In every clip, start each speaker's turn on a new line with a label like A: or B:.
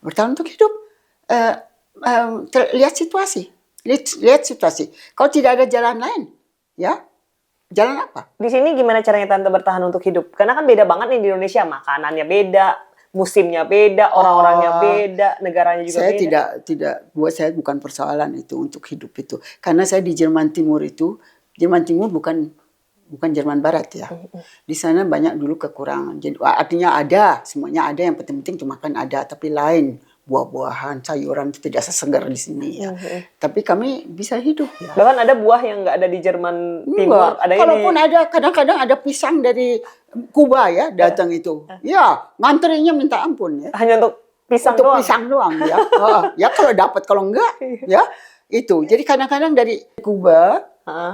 A: bertahan untuk hidup. Eh, lihat situasi, lihat situasi. Kalau tidak ada jalan lain, ya jalan apa?
B: Di sini gimana caranya Tante bertahan untuk hidup? Karena kan beda banget nih di Indonesia, makanannya beda, musimnya beda, orang-orangnya beda, negaranya juga
A: Saya
B: beda.
A: tidak buat saya bukan persoalan itu untuk hidup itu. Karena saya di Jerman Timur bukan Jerman Barat ya. Di sana banyak dulu kekurangan. Jadi artinya ada, semuanya ada, yang penting cuma kan ada, tapi lain. Buah-buahan, sayuran itu tidak sesegar di sini ya. Tapi kami bisa hidup ya.
B: Bahkan ada buah yang nggak ada di Jerman Timur. Ada
A: Kalaupun ada, kadang-kadang ada pisang dari Kuba ya datang itu. Ya, nganterinya minta ampun ya.
B: Hanya untuk pisang
A: untuk
B: doang?
A: Pisang doang ya. Ya kalau dapat, kalau enggak ya itu. Jadi kadang-kadang dari Kuba,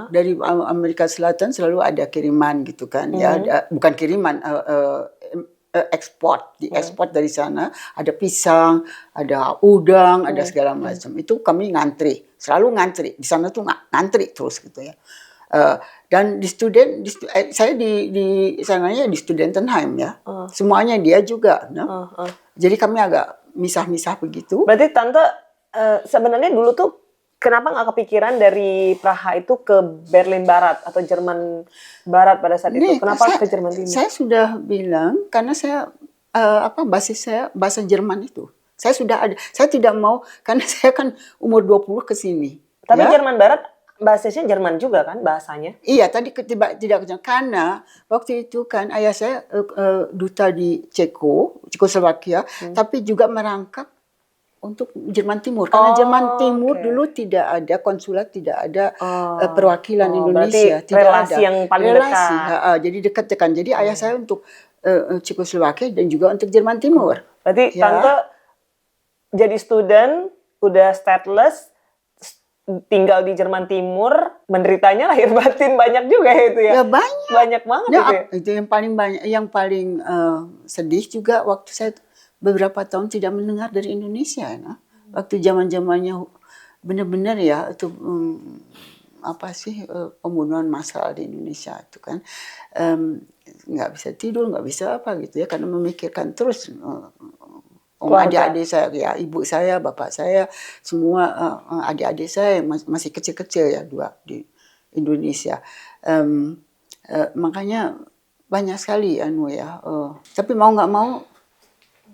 A: dari Amerika Selatan selalu ada kiriman gitu kan ya. Bukan kiriman, diekspor dari sana, ada pisang, ada udang, ada segala macam. Itu kami ngantri, selalu ngantri. Di sana tuh ngantri terus gitu ya. Dan saya di sananya di Studentenheim ya. Semuanya dia juga. No? Jadi kami agak misah-misah begitu.
B: Berarti Tante sebenarnya dulu tuh kenapa nggak kepikiran dari Praha itu ke Berlin Barat atau Jerman Barat pada saat itu? Kenapa ke Jerman Timur?
A: Saya sudah bilang karena saya basis saya bahasa Jerman itu. Saya sudah ada. Saya tidak mau karena saya kan umur 20 ke sini.
B: Tapi ya? Jerman Barat bahasanya Jerman juga kan bahasanya?
A: Iya, tadi tidak karena waktu itu kan ayah saya duta di Cekoslovakia, tapi juga merangkap untuk Jerman Timur. Karena Jerman Timur dulu tidak ada konsulat, tidak ada perwakilan Indonesia, tidak
B: relasi
A: ada
B: yang paling dekat.
A: Jadi dekat-dekat. Jadi ayah saya untuk Cekoslovakia dan juga untuk Jerman Timur.
B: Berarti ya. Tante jadi student, udah stateless, tinggal di Jerman Timur, menderitanya lahir batin banyak juga itu ya.
A: Ya banyak.
B: Banyak banget
A: ya,
B: itu ya.
A: Itu yang paling banyak, yang paling sedih juga waktu saya beberapa tahun tidak mendengar dari Indonesia. Nah. Waktu zaman-zamannya benar-benar ya itu pembunuhan massal di Indonesia itu kan. Nggak bisa tidur, nggak bisa apa gitu ya, karena memikirkan terus adik-adik saya, ya ibu saya, bapak saya, semua adik-adik saya masih kecil-kecil ya, 2 di Indonesia. Makanya banyak sekali tapi mau nggak mau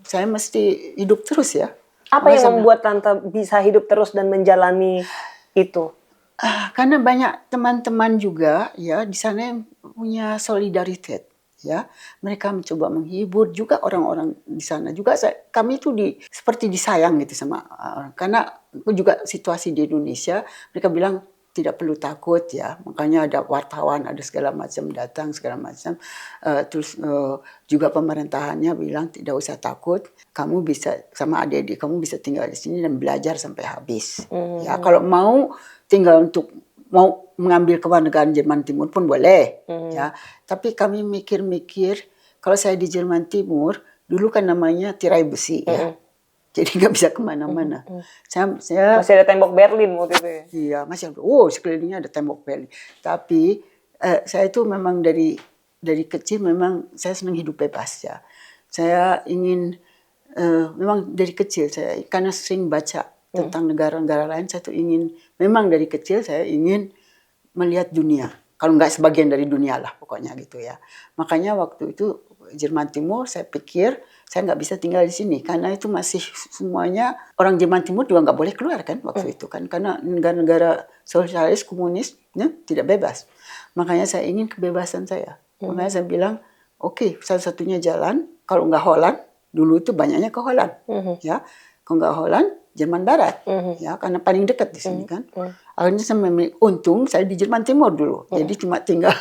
A: saya mesti hidup terus ya.
B: Apa yang membuat Tante bisa hidup terus dan menjalani itu?
A: Karena banyak teman-teman juga ya di sana yang punya solidaritas. Ya, mereka mencoba menghibur juga orang-orang di sana juga. Kami itu seperti disayang gitu sama orang. Karena juga situasi di Indonesia, mereka bilang tidak perlu takut ya. Makanya ada wartawan, ada segala macam datang segala macam. Terus juga pemerintahannya bilang tidak usah takut. Kamu bisa sama adik-adik kamu bisa tinggal di sini dan belajar sampai habis. Ya, kalau mau tinggal mau mengambil kewarganegaraan Jerman Timur pun boleh, ya. Tapi kami mikir-mikir, kalau saya di Jerman Timur, dulu kan namanya tirai besi, ya. Jadi nggak bisa kemana-mana. Saya
B: masih ada tembok Berlin waktu itu ya?
A: Iya, masih ada. Sekelilingnya ada tembok Berlin. Tapi saya itu memang dari kecil memang saya senang hidup bebas ya. Saya ingin memang dari kecil saya karena sering baca tentang negara-negara lain, saya tuh memang dari kecil saya ingin melihat dunia. Kalau nggak sebagian dari dunia lah pokoknya gitu ya. Makanya waktu itu Jerman Timur saya pikir saya nggak bisa tinggal di sini karena itu masih semuanya orang Jerman Timur juga nggak boleh keluar kan waktu itu kan karena negara-negara sosialis komunis ya, tidak bebas. Makanya saya ingin kebebasan saya. Makanya saya bilang oke, satu-satunya jalan kalau nggak Holland, dulu itu banyaknya ke Holland ya. Kalau nggak Holland Jerman Barat ya karena paling dekat di sini kan. Akhirnya saya untung saya di Jerman Timur dulu. Jadi cuma tinggal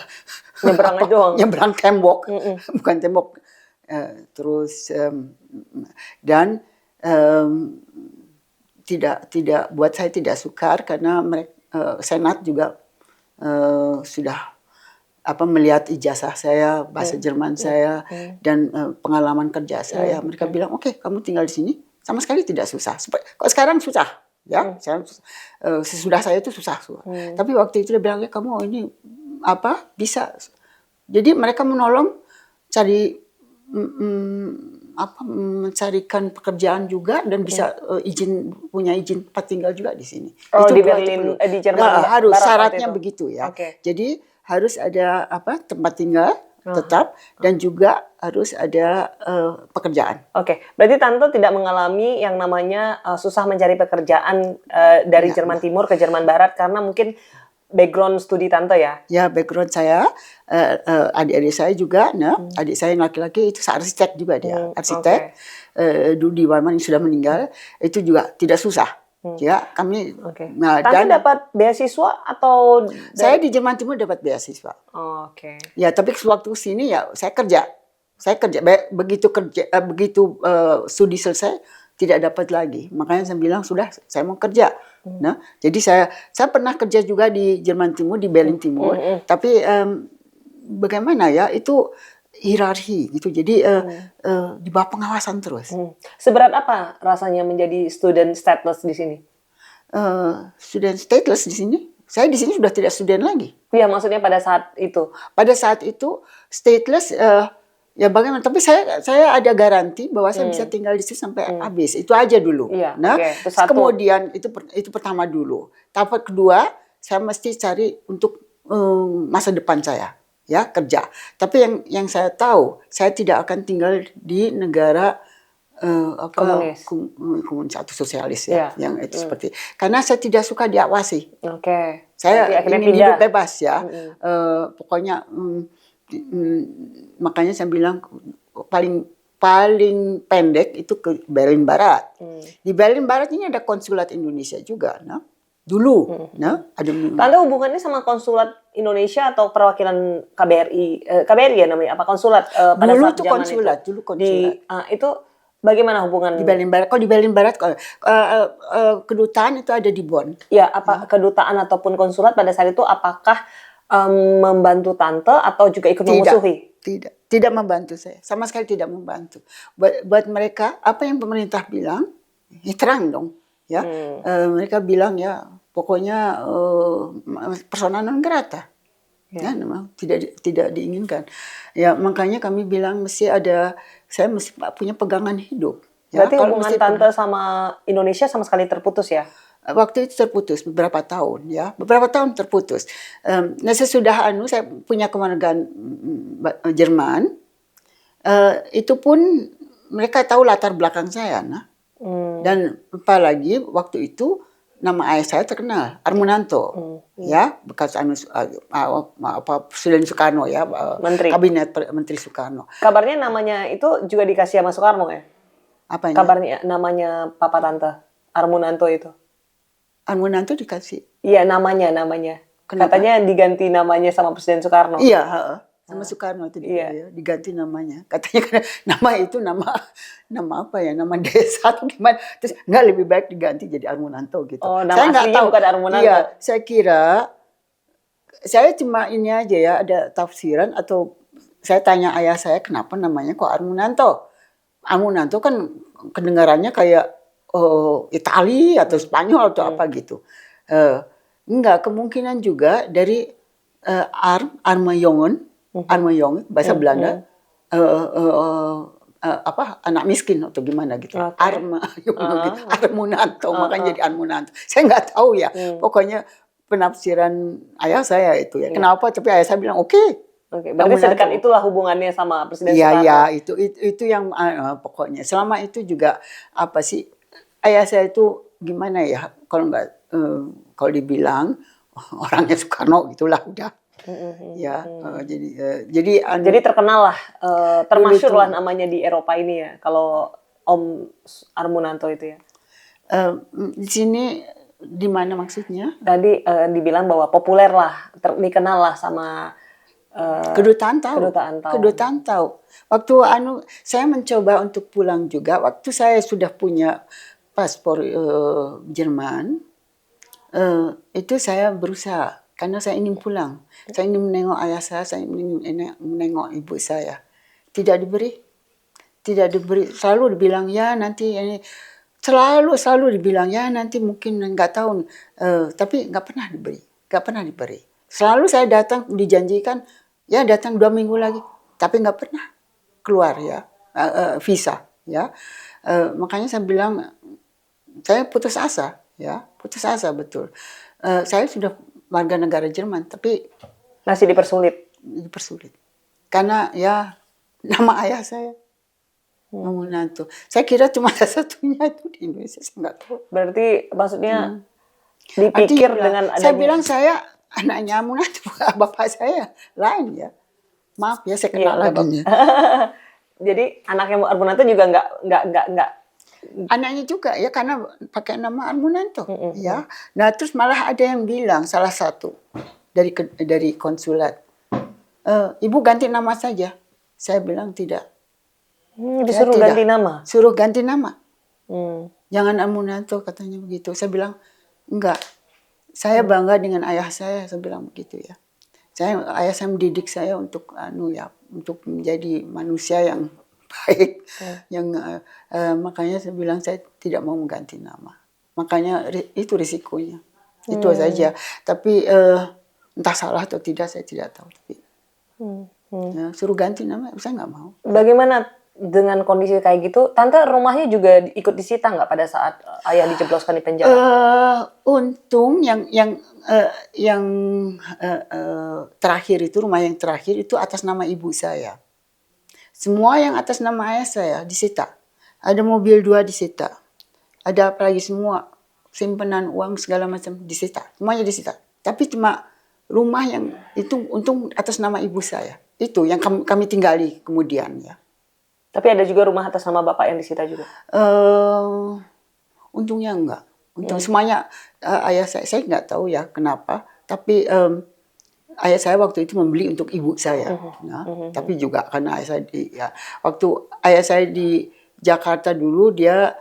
B: nyebrang doang.
A: Nyebrang tembok. Bukan tembok. Terus dan tidak buat saya tidak sukar karena Senat juga sudah melihat ijazah saya, bahasa Jerman saya dan pengalaman kerja saya. Mereka bilang, "Oke, kamu tinggal di sini." Sama sekali tidak susah. Kok sekarang susah, ya? Sesudah saya itu susah. Tapi waktu itu dia bilang, kamu ini bisa. Jadi mereka menolong cari mencarikan pekerjaan juga dan bisa punya izin tempat tinggal juga di sini.
B: Oh,
A: Itu
B: di
A: pasti
B: Berlin,
A: perlu.
B: di Jerman
A: Harus
B: Barat waktu
A: syaratnya
B: itu.
A: begitu ya.
B: Oke.
A: Jadi harus ada tempat tinggal tetap dan juga harus ada pekerjaan.
B: Oke, berarti Tante tidak mengalami yang namanya susah mencari pekerjaan dari Jerman Timur ke Jerman Barat karena mungkin background studi Tante ya?
A: Ya, background saya, adik-adik saya juga, adik saya yang laki-laki itu arsitek juga dia, arsitek. Dulu di Warman yang sudah meninggal, itu juga tidak susah. Ya, kami.
B: Nah, Tante dapat beasiswa atau?
A: Saya di Jerman Timur dapat beasiswa.
B: Oke.
A: Ya, tapi waktu sini ya saya kerja. Begitu studi selesai tidak dapat lagi. Makanya saya bilang sudah, saya mau kerja. Nah, jadi saya pernah kerja juga di Jerman Timur, di Berlin Timur. Tapi bagaimana ya, itu hierarki gitu. Jadi di bawah pengawasan terus.
B: Seberat apa rasanya menjadi student stateless di sini?
A: Student stateless di sini? Saya di sini sudah tidak student lagi.
B: Iya, maksudnya pada saat itu.
A: Pada saat itu stateless. Ya bagaimana? Tapi saya ada garansi bahwa saya bisa tinggal di sini sampai habis. Itu aja dulu.
B: Iya,
A: nah, kemudian itu pertama dulu. Tahap kedua, saya mesti cari untuk masa depan saya, ya kerja. Tapi yang saya tahu, saya tidak akan tinggal di negara komunis atau sosialis ya, yang itu seperti. Karena saya tidak suka diawasi.
B: Oke.
A: Saya ingin hidup bebas ya. Pokoknya. Makanya saya bilang paling pendek itu ke Berlin Barat. Di Berlin Barat ini ada konsulat Indonesia juga, dulu. Ada.
B: Tante hubungannya sama konsulat Indonesia atau perwakilan KBRI? KBRI ya namanya, apa konsulat? Pada
A: dulu
B: saat
A: tuh
B: zaman
A: konsulat,
B: itu?
A: dulu konsulat.
B: Itu bagaimana hubungan?
A: Di Berlin Barat. Kalau di Berlin Barat, kedutaan itu ada di Bonn.
B: Ya, apa kedutaan ataupun konsulat pada saat itu apakah membantu Tante atau juga ikut memusuhi?
A: Tidak membantu saya. Sama sekali tidak membantu. Buat mereka, apa yang pemerintah bilang, ya terang dong. Ya, mereka bilang ya, pokoknya persona non grata. Ya, memang tidak diinginkan. Ya, makanya kami bilang saya mesti punya pegangan hidup. Ya,
B: berarti hubungan Tante sama Indonesia sama sekali terputus ya?
A: Waktu itu terputus beberapa tahun ya, beberapa tahun terputus. Nah sesudah saya punya kewarganegaraan Jerman, itu pun mereka tahu latar belakang saya, dan apalagi waktu itu nama ayah saya terkenal, Armunanto, ya bekas Presiden Soekarno ya, kabinet Menteri Soekarno.
B: Kabarnya namanya itu juga dikasih sama Soekarno ya?
A: Apanya?
B: Kabarnya namanya Papa Tante, Armunanto itu.
A: Armunanto dikasih.
B: Iya, namanya. Kenapa? Katanya diganti namanya sama Presiden Soekarno.
A: Iya, sama Soekarno itu diganti namanya. Katanya nama itu nama apa ya? Nama desa atau gimana? Terus enggak, lebih baik diganti jadi Armunanto gitu.
B: Oh, nama
A: saya nggak tahu.
B: Bukan Armunanto.
A: Iya, saya kira saya cuma ini aja ya, ada tafsiran atau saya tanya ayah saya kenapa namanya kok Armunanto. Armunanto kan kedengarannya kayak Itali atau Spanyol atau apa gitu. Enggak, kemungkinan juga dari Armajongen bahasa Belanda, anak miskin atau gimana gitu. Armunanto, makanya jadi Armunanto. Saya nggak tahu ya, pokoknya penafsiran ayah saya itu ya. Kenapa? Tapi ayah saya bilang oke.
B: Berarti sedekat itulah hubungannya sama Presiden Soekarno.
A: Iya, itu yang pokoknya. Selama itu juga apa sih? Ayah saya itu gimana ya, kalau dibilang orangnya Soekarno gitulah udah. Ya, jadi
B: terkenal lah, termasyur lah namanya di Eropa ini ya, kalau Om Armunanto itu ya.
A: Di sini di mana maksudnya?
B: Tadi dibilang bahwa populer lah, dikenal lah sama
A: kedutaan tahu. Waktu saya mencoba untuk pulang juga, waktu saya sudah punya paspor Jerman, itu saya berusaha karena saya ingin pulang. Saya ingin menengok ayah saya ingin menengok ibu saya. Tidak diberi. Selalu dibilang ya nanti ini. Selalu dibilang ya nanti mungkin nggak tahu. Tapi nggak pernah diberi. Selalu saya datang dijanjikan ya datang 2 minggu lagi, tapi nggak pernah. keluar ya, visa ya. Makanya saya bilang saya putus asa betul. Saya sudah warga negara Jerman tapi
B: Masih dipersulit.
A: dipersulit karena ya nama ayah saya Munanto. Saya kira cuma ada satunya itu di Indonesia, saya nggak tahu.
B: Berarti maksudnya
A: Nanti
B: dipikir
A: bilang,
B: dengan
A: saya
B: adanya.
A: bilang saya anaknya Munanto, bapak saya lain ya. Maaf ya saya
B: Iya,
A: kenal
B: nggak
A: lagi.
B: Jadi anaknya Armunanto juga nggak.
A: Anaknya juga ya karena pakai nama Armunanto ya. Nah terus malah ada yang bilang salah satu dari konsulat, ibu ganti nama saja. Saya bilang tidak.
B: Disuruh
A: Saya tidak.
B: ganti nama.
A: Suruh ganti nama.
B: Hmm.
A: Jangan Armunanto katanya begitu. Saya bilang enggak. Saya bangga dengan ayah saya bilang begitu ya. Ayah saya mendidik saya untuk untuk menjadi manusia yang baik, yang makanya saya bilang saya tidak mau mengganti nama. Makanya itu risikonya, itu saja. Tapi entah salah atau tidak saya tidak tahu. Tapi ya, suruh ganti nama saya nggak mau.
B: Bagaimana dengan kondisi kayak gitu? Tante rumahnya juga ikut disita nggak pada saat ayah dijebloskan di penjara?
A: Untung yang terakhir itu rumah yang terakhir itu atas nama ibu saya. Semua yang atas nama ayah saya disita. Ada mobil 2 disita. Ada apa lagi semua simpanan uang segala macam disita. Semuanya disita. Tapi cuma rumah yang itu untung atas nama ibu saya. Itu yang kami tinggali kemudian ya.
B: Tapi ada juga rumah atas nama bapak yang disita juga.
A: Untungnya enggak. Untung semuanya ayah saya nggak tahu ya kenapa. Tapi ayah saya waktu itu membeli untuk ibu saya. Tapi juga karena ayah saya waktu ayah saya di Jakarta dulu dia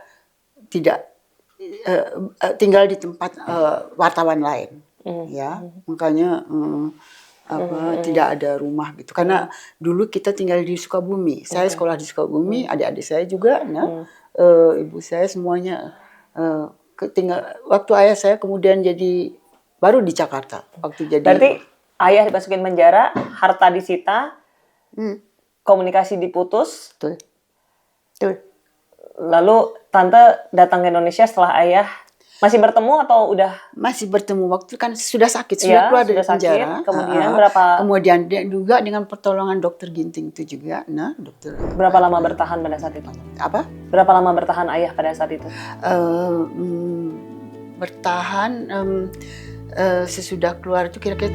A: tidak tinggal di tempat wartawan lain. Ya, makanya tidak ada rumah gitu. Karena dulu kita tinggal di Sukabumi. Saya sekolah di Sukabumi, adik-adik saya juga, ibu saya semuanya tinggal. Waktu ayah saya kemudian baru di Jakarta.
B: Berarti ayah dimasukin penjara, harta disita, komunikasi diputus.
A: Betul.
B: Lalu tante datang ke Indonesia setelah ayah. Masih bertemu atau udah?
A: Masih bertemu, waktu kan sudah sakit, sudah keluar dari penjara.
B: Kemudian
A: Kemudian juga dengan pertolongan dokter Ginting itu juga, dokter.
B: Berapa lama bertahan pada saat itu?
A: Apa?
B: Berapa lama bertahan ayah pada saat itu?
A: Bertahan sesudah keluar itu kira-kira